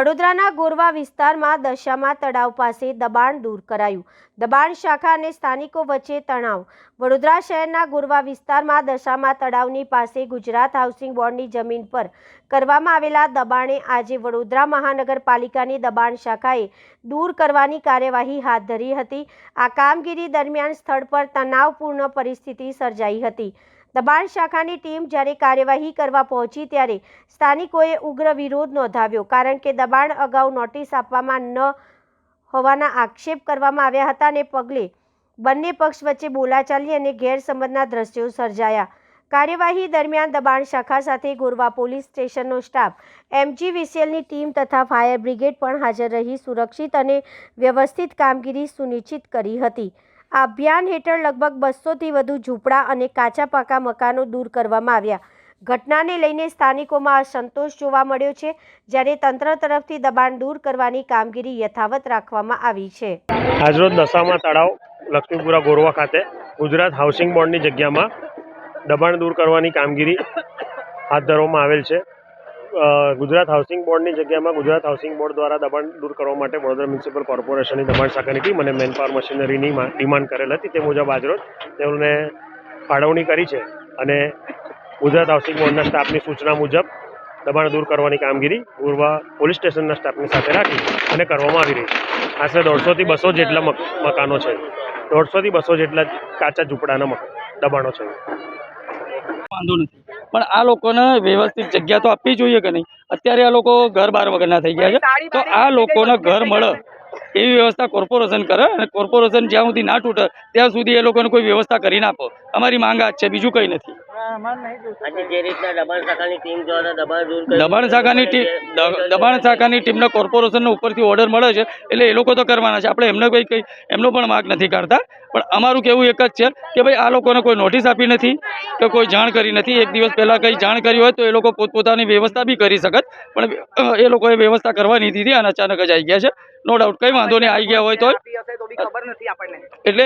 વડોદરાના ગોરવા વિસ્તારમાં દશામા તળાવ પાસે દબાણ દૂર કરાયું। દબાણ શાખા અને સ્થાનિકો વચ્ચે તણાવ। વડોદરા શહેરના ગોરવા વિસ્તારમાં દશામા તળાવની પાસે ગુજરાત હાઉસિંગ બોર્ડની જમીન પર કરવામાં આવેલા દબાણે આજે વડોદરા મહાનગરપાલિકાની દબાણ શાખાએ દૂર કરવાની કાર્યવાહી હાથ ધરી હતી। આ કામગીરી દરમિયાન સ્થળ પર તણાવપૂર્ણ પરિસ્થિતિ સર્જાઈ હતી। દબાણ શાખાની ટીમ જ્યારે કાર્યવાહી કરવા પહોંચી ત્યારે સ્થાનિકોએ ઉગ્ર વિરોધ નોંધાવ્યો, કારણ કે દબાણ અગાઉ નોટિસ આપવામાં ન હોવાના આક્ષેપ કરવામાં આવ્યા હતા અને પગલે બંને પક્ષ વચ્ચે બોલાચાલી અને ગેરસમજના દ્રશ્યો સર્જાયા। કાર્યવાહી દરમિયાન દબાણ શાખા સાથે ગોરવા પોલીસ સ્ટેશનનો સ્ટાફ, એમજી વિસેલની ટીમ તથા ફાયર બ્રિગેડ પણ હાજર રહી સુરક્ષિત અને વ્યવસ્થિત કામગીરી સુનિશ્ચિત કરી હતી। આ અભિયાન હેઠળ લગભગ 200થી વધુ ઝૂંપડા અને કાચા પાકા મકાનો દૂર કરવામાં આવ્યા। ઘટનાને લઈને સ્થાનિકોમાં અસંતોષ જોવા મળ્યો છે, જ્યારે તંત્ર તરફથી દબાણ દૂર કરવાની કામગીરી યથાવત રાખવામાં આવી છે। આજરોજ દશામા તળાવ લક્ષ્મીપુરા ગોરવા ખાતે ગુજરાત હાઉસિંગ બોર્ડની જગ્યામાં દબાણ દૂર કરવાની કામગીરી હાથ ધરવામાં આવેલ છે। ગુજરાત હાઉસિંગ બોર્ડની જગ્યામાં ગુજરાત હાઉસિંગ બોર્ડ દ્વારા દબાણ દૂર કરવા માટે વડોદરા મ્યુનિસિપલ કોર્પોરેશનની દબાણ શાખાની ટીમ અને મેનપાવર મશીનરીની ડિમાન્ડ કરેલ હતી। તે મુજબ આજરોજ તેઓને ફાળવણી કરી છે અને ગુજરાત હાઉસિંગ બોર્ડના સ્ટાફની સૂચના મુજબ દબાણ દૂર કરવાની કામગીરી ગોરવા પોલીસ સ્ટેશનના સ્ટાફની સાથે રાખી અને કરવામાં આવી રહી છે। આશરે 150થી 200 જેટલા મકાનો છે, 150થી 200 જેટલા કાચા ઝૂંપડાના દબાણો છે। વાંધો નથી, પણ આ લોકોને વ્યવસ્થિત જગ્યા તો આપવી જોઈએ કે નહીં? અત્યારે આ લોકો ઘર બાર વગરના થઈ ગયા છે, તો આ લોકોને ઘર મળે એવી વ્યવસ્થા કોર્પોરેશન કરે અને કોર્પોરેશન જ્યાં સુધી ના તૂટે ત્યાં સુધી એ લોકોને કોઈ વ્યવસ્થા કરીને આપો। અમારી માંગ આ જ છે, બીજું કંઈ નથી। દબાણ શાખાની ટીમને કોર્પોરેશનનો ઉપરથી ઓર્ડર મળે છે, એટલે એ લોકો તો કરવાના છે। આપણે એમને કંઈ એમનો પણ માગ નથી કરતા, પણ અમારું કહેવું એક જ છે કે ભાઈ આ લોકોને કોઈ નોટિસ આપી નથી કે કોઈ જાણ કરી નથી। એક દિવસ પહેલાં કંઈ જાણ કરી હોય તો એ લોકો પોતપોતાની વ્યવસ્થા બી કરી શકત, પણ એ લોકોએ વ્યવસ્થા કરવા નહીં દીધી અને અચાનક જ આવી ગયા છે। નો ડાઉટ, કંઈ વાંધો નહીં, આવી ગયા હોય તો એટલે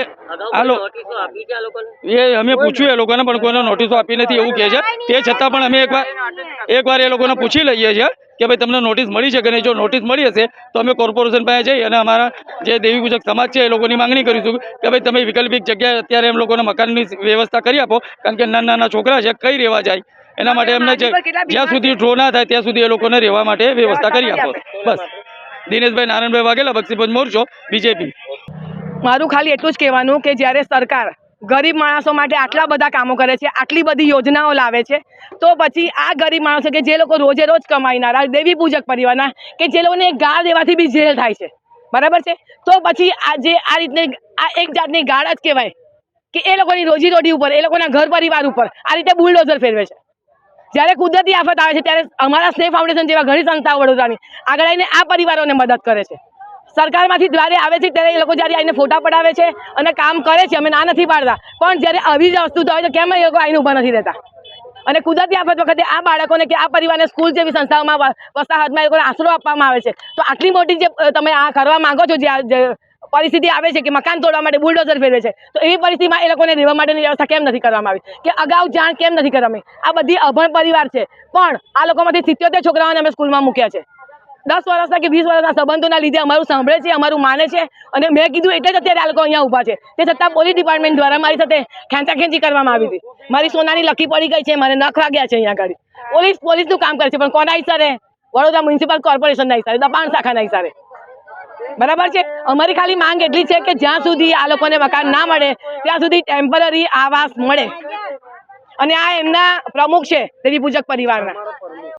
એ અમે પૂછ્યું એ લોકોને, પણ કોઈને નોટિસો આપી નથી એવું કહે છે। તે છતાં પણ અમે એકવાર એ લોકોને પૂછી લઈએ છીએ કે ભાઈ તમને નોટિસ મળી છે કે નહીં। જો નોટિસ મળી હશે તો અમે કોર્પોરેશન પાસે જઈ અને અમારા જે દેવી પૂજક સમાજ છે એ લોકોની માંગણી કરીશું કે ભાઈ તમે વૈકલ્પિક જગ્યાએ અત્યારે એમ લોકોને મકાનની વ્યવસ્થા કરી આપો, કારણ કે નાના નાના છોકરા છે, કઈ રહેવા જાય, એના માટે એમને જ્યાં સુધી ડ્રો ના થાય ત્યાં સુધી એ લોકોને રહેવા માટે વ્યવસ્થા કરી આપો। બસ। દિનેશભાઈ નારાયણભાઈ વાઘેલા, બક્ષીપંચ મોરચો, બીજેપી। મારું ખાલી એટલું જ કહેવાનું કે જ્યારે સરકાર ગરીબ માણસો માટે આટલા બધા કામો કરે છે, આટલી બધી યોજનાઓ લાવે છે, તો પછી આ ગરીબ માણસો કે જે લોકો રોજે રોજ કમાઈનારા દેવી પૂજક પરિવારના કે જે લોકોને ગાળ દેવાથી બી જેલ થાય છે, બરાબર છે, તો પછી આજે આ રીતની આ એક જાતની ગાળ જ કહેવાય કે એ લોકોની રોજીરોટી ઉપર, એ લોકોના ઘર પરિવાર ઉપર આ રીતે બુલડોઝર ફેરવે છે। જ્યારે કુદરતી આફત આવે છે ત્યારે અમારા સ્નેહ ફાઉન્ડેશન જેવા ઘણી સંસ્થાઓ વડોદરાની આગળ આવીને આ પરિવારોને મદદ કરે છે। સરકારમાંથી જ્યારે આવે છે ત્યારે એ લોકો જ્યારે આવીને ફોટા પડાવે છે અને કામ કરે છે, અમે ના નથી પાડતા, પણ જ્યારે આવી જ વસ્તુ થાય તો કેમ એ લોકો આવીને ઊભા નથી રહેતા? અને કુદરતી આફત વખતે આ બાળકોને કે આ પરિવારને સ્કૂલ જેવી સંસ્થાઓમાં વસાહતમાં એ લોકોને આશરો આપવામાં આવે છે, તો આટલી મોટી જે તમે આ કરવા માંગો છો, જે પરિસ્થિતિ આવે છે કે મકાન તોડવા માટે બુલડોઝર ફેરવે છે, તો એવી પરિસ્થિતિમાં એ લોકોને રહેવા માટેની વ્યવસ્થા કેમ નથી કરવામાં આવી કે અગાઉ જાણ કેમ નથી કરવામાં આવી? આ બધી અભણ પરિવાર છે, પણ આ લોકોમાંથી 77 છોકરાઓને અમે સ્કૂલમાં મૂક્યા છે। 10 વર્ષના કે 20 વર્ષના સંબંધોના લીધે અમારું સાંભળે છે, અમારું માને છે, અને મેં કીધું એટલે જ અત્યારે આ લોકો અહીંયા ઊભા છે। તે છતાં પોલીસ ડિપાર્ટમેન્ટ દ્વારા મારી સાથે ખેંચાખેંચી કરવામાં આવી હતી। મારી સોનાની લકી પડી ગઈ છે, મારે નખ વાગ્યા છે અહીંયા આગળ। પોલીસનું કામ કરે છે, પણ કોના ઈશારે? વડોદરા મ્યુનિસિપલ કોર્પોરેશનના ઈશારે, દબાણ શાખાના ઈશારે, બરાબર છે। અમારી ખાલી માંગ એટલી છે કે જ્યાં સુધી આ લોકોને મકાન ના મળે ત્યાં સુધી ટેમ્પરરી આવાસ મળે, અને આ એમના પ્રમુખ છે દેવી પૂજક પરિવારના।